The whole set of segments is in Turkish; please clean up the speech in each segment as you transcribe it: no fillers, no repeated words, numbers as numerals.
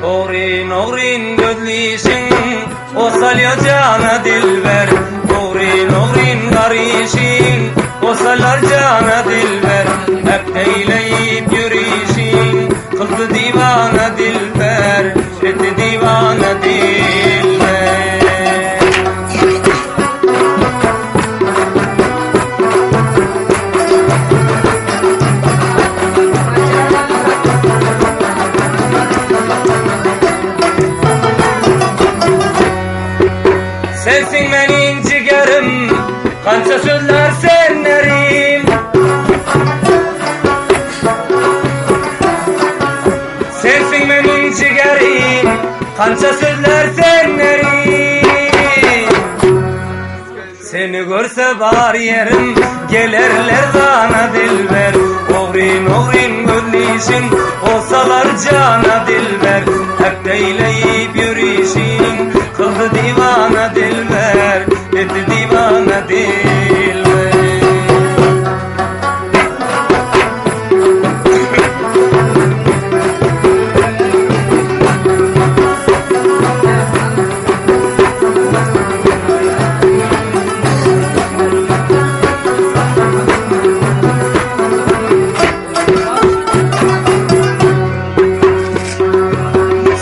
Oğrin oğrin gözlişin o salya cana dilber. Oğrin oğrin garişin o salar cana dilber. Hep eyleyip yürüyüşün kıldı divana dilber. Etti divana dilber. Sensin benim ciğerim, kança sözler senlerim. Sensin benim ciğerim, kança sözler senlerim. Seni görse var yerim, gelerler bana dilber. Oğrin oğrin gözlişin, olsalar cana dilber. Hep eyleyip yürüyüşün kıldı divana dilber. Etti divana dilber.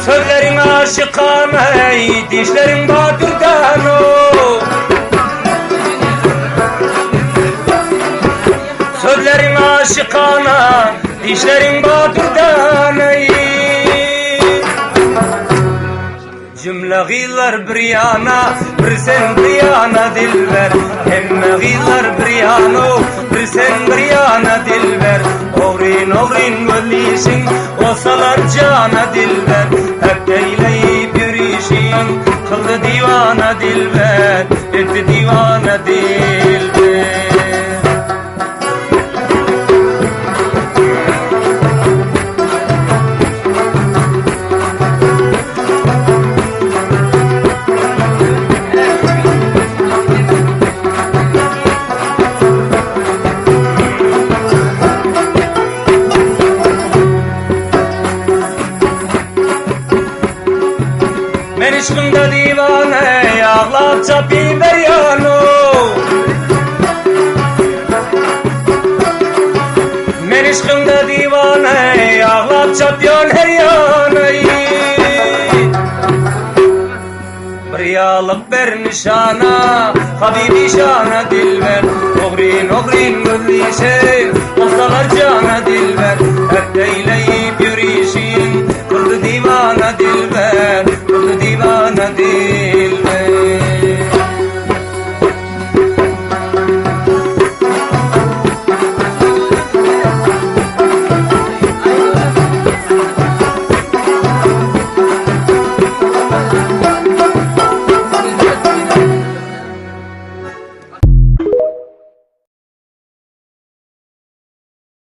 Sözlerin aşıkana, dişlerin batırdan o. Sözlerin aşıkana, dişlerin batırdan ey. Cümle gıylar bir yana, bir sen bir yana dilber. Emme gıylar bir yana, bir sen bir yana dilber. Oğrin oğrin gözlişin, olsalar cana dilber. Hep eyleyip yürüyüşün kıldı divana dilber. Etti divana dilber. Men işkımda divane, ağlap çapı ver yano. Men işkımda divane, ağlap çapyon her yanayı. Bir yalık ver nişana, habibi şana dilber. Oğrin oğrin gözlişe, olsalar cana dilber.